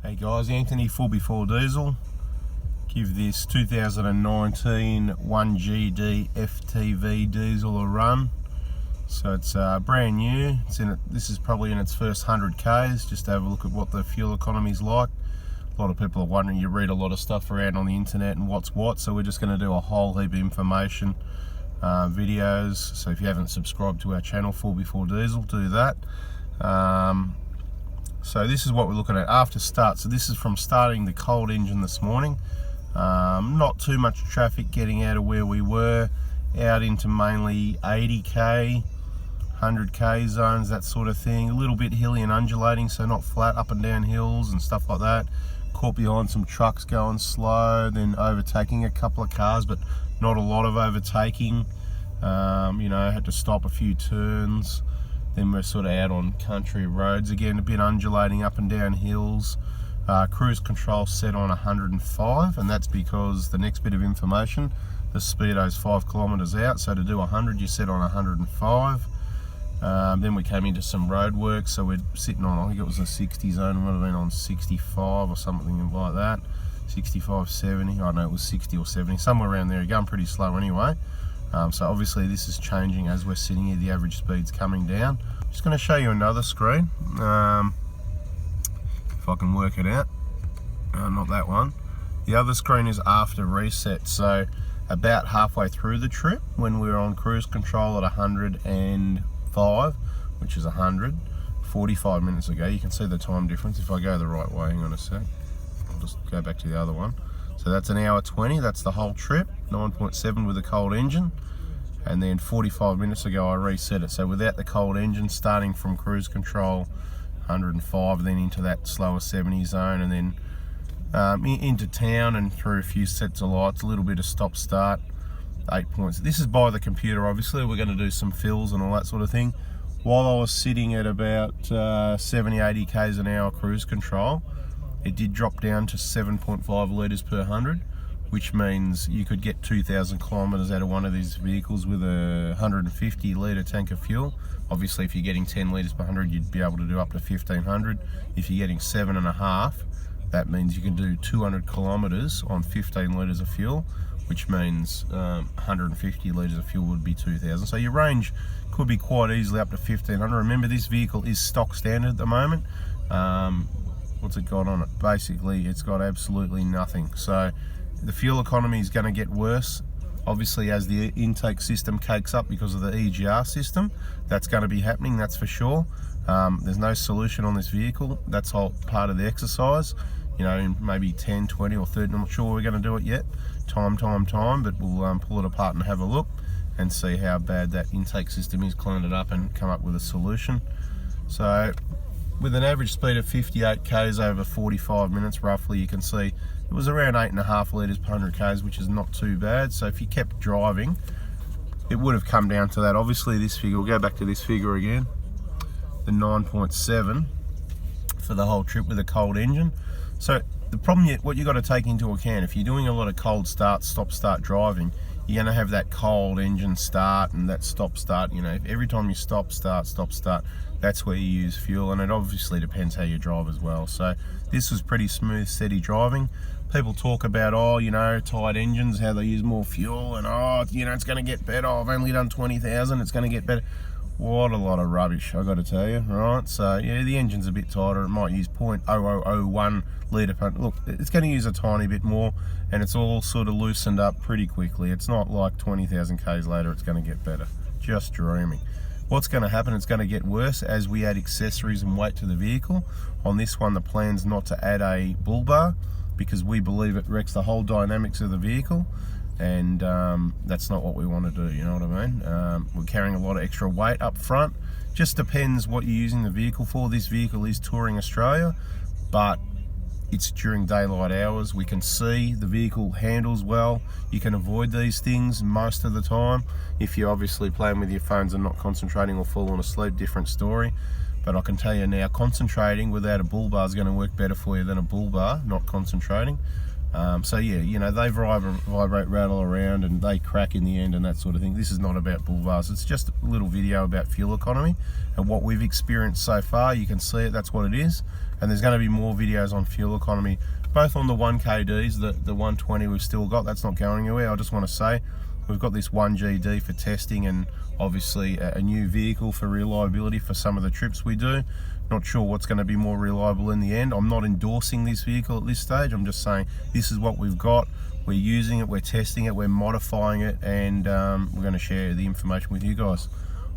Hey guys, Anthony 1gd Diesel. Give this 2019 1gd-Ftv diesel a run. So it's brand new. This is probably in its first 100 Ks. Just to have a look at what the fuel economy is like. A lot of people are wondering, you read a lot of stuff around on the internet and what's what, so we're just going to do a whole heap of information videos. So if you haven't subscribed to our channel 1gd Diesel, do that. So this is what we're looking at after start. So this is from starting the cold engine this morning. Not too much traffic getting out of where we were, out into mainly 80k, 100k zones, that sort of thing. A little bit hilly and undulating, so not flat, up and down hills and stuff like that. Caught behind some trucks going slow, then overtaking a couple of cars, but not a lot of overtaking. You know, had to stop a few turns. Then we're sort of out on country roads again, a bit undulating up and down hills. Cruise control set on 105, and that's because the next bit of information, the speedo's 5 kilometers out, so to do 100 you set on 105. Then we came into some road work, so we're sitting on, I think it was a 60 zone, we might have been on 65 or something like that, 65, 70, I don't know, it was 60 or 70, somewhere around there, going pretty slow anyway. So obviously this is changing as we're sitting here, the average speed's coming down. Just going to show you another screen, if I can work it out. Not that one. The other screen is after reset, so about halfway through the trip, when we were on cruise control at 105, which is 100, 45 minutes ago, you can see the time difference if I go the right way. Hang on a sec, I'll just go back to the other one. So that's an hour 20, that's the whole trip, 9.7 with a cold engine. And then 45 minutes ago I reset it. So without the cold engine, starting from cruise control 105, then into that slower 70 zone, and then into town and through a few sets of lights, a little bit of stop start, 8 points. This is by the computer, obviously. We're going to do some fills and all that sort of thing. While I was sitting at about 70, 80 Ks an hour cruise control, it did drop down to 7.5 litres per 100, which means you could get 2,000 kilometres out of one of these vehicles with a 150 litre tank of fuel. Obviously, if you're getting 10 litres per 100, you'd be able to do up to 1,500. If you're getting 7.5, that means you can do 200 kilometres on 15 litres of fuel, which means 150 litres of fuel would be 2,000. So your range could be quite easily up to 1,500. Remember, this vehicle is stock standard at the moment. What's it got on it? Basically, it's got absolutely nothing. So the fuel economy is going to get worse, obviously, as the intake system cakes up because of the EGR system. That's going to be happening, that's for sure. There's no solution on this vehicle. That's all part of the exercise. You know, in maybe 10, 20 or 30, I'm not sure we're going to do it yet. Time, but we'll pull it apart and have a look and see how bad that intake system is, clean it up and come up with a solution. So with an average speed of 58 Ks over 45 minutes roughly, you can see it was around 8.5 litres per 100 Ks, which is not too bad. So if you kept driving, it would have come down to that. Obviously this figure, we'll go back to this figure again, the 9.7 for the whole trip with a cold engine. So the problem, what you got to take into account, if you're doing a lot of cold start, stop start driving, you're going to have that cold engine start and that stop start. You know, every time you stop start, that's where you use fuel, and it obviously depends how you drive as well. So this was pretty smooth, steady driving. People talk about, oh, you know, tight engines, how they use more fuel, and oh, you know, it's going to get better. I've only done 20,000, it's going to get better. What a lot of rubbish, I got to tell you, right? So yeah, the engine's a bit tighter. It might use 0.0001 litre per, look, it's going to use a tiny bit more, and it's all sort of loosened up pretty quickly. It's not like 20,000 Ks later it's going to get better. Just dreaming. What's going to happen, it's going to get worse as we add accessories and weight to the vehicle. On this one, the plan's not to add a bull bar because we believe it wrecks the whole dynamics of the vehicle, and that's not what we want to do, you know what I mean? We're carrying a lot of extra weight up front. Just depends what you're using the vehicle for. This vehicle is touring Australia, but it's during daylight hours. We can see the vehicle handles well. You can avoid these things most of the time. If you're obviously playing with your phones and not concentrating or falling asleep, different story. But I can tell you now, concentrating without a bull bar is going to work better for you than a bull bar not concentrating. So yeah, you know, they vibrate, rattle around, and they crack in the end and that sort of thing. This is not about bull bars. It's just a little video about fuel economy and what we've experienced so far. You can see it, that's what it is. And there's going to be more videos on fuel economy, both on the 1kds, the 120 we've still got, that's not going anywhere. I just want to say, we've got this 1gd for testing, and obviously a new vehicle for reliability for some of the trips we do. Not sure what's going to be more reliable in the end. I'm not endorsing this vehicle at this stage. I'm just saying this is what we've got. We're using it, we're testing it, we're modifying it, and we're going to share the information with you guys.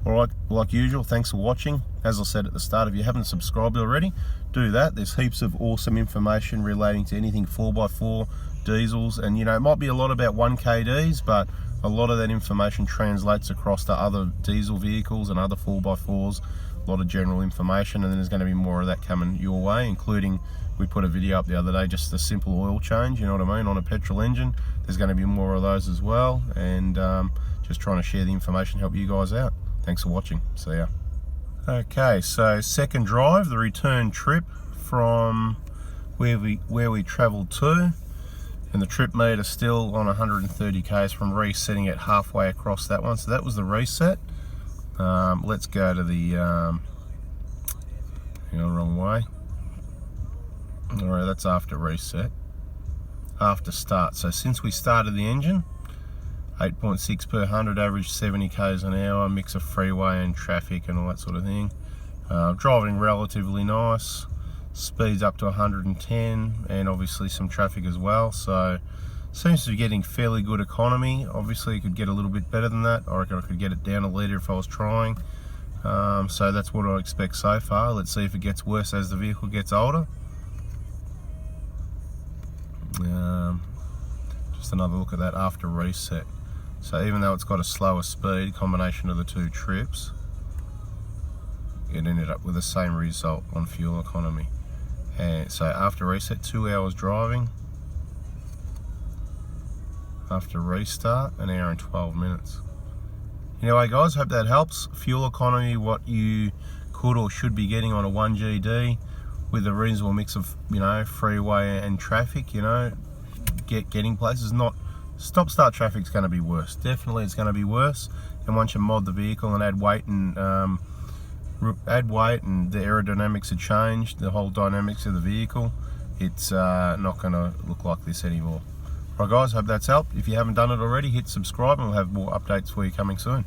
Alright, like usual, thanks for watching. As I said at the start, if you haven't subscribed already, do that. There's heaps of awesome information relating to anything 4x4, diesels, and you know, it might be a lot about 1kds, but a lot of that information translates across to other diesel vehicles and other 4x4s. A lot of general information, and then there's going to be more of that coming your way, including, we put a video up the other day, just a simple oil change, you know what I mean, on a petrol engine. There's going to be more of those as well, and just trying to share the information, help you guys out. Thanks for watching, see ya. Okay, so second drive, the return trip from where we travelled to, and the trip meter still on 130 k's from resetting it halfway across that one. So that was the reset. Let's go to the wrong way. Alright, that's after reset, after start. So since we started the engine, 8.6 per 100, average 70 k's an hour, mix of freeway and traffic and all that sort of thing. Driving relatively nice, speeds up to 110, and obviously some traffic as well. So seems to be getting fairly good economy. Obviously you could get a little bit better than that. I reckon I could get it down a litre if I was trying. So that's what I expect so far. Let's see if it gets worse as the vehicle gets older. Just another look at that after reset. So even though it's got a slower speed, combination of the two trips, it ended up with the same result on fuel economy. And so after reset, 2 hours driving. After restart, an hour and 12 minutes. Anyway guys, hope that helps. Fuel economy, what you could or should be getting on a 1gd with a reasonable mix of, you know, freeway and traffic, you know, getting places. Not stop-start traffic's going to be worse. Definitely it's going to be worse. And once you mod the vehicle and add weight and the aerodynamics are changed, the whole dynamics of the vehicle, it's not going to look like this anymore. Right guys, hope that's helped. If you haven't done it already, hit subscribe and we'll have more updates for you coming soon.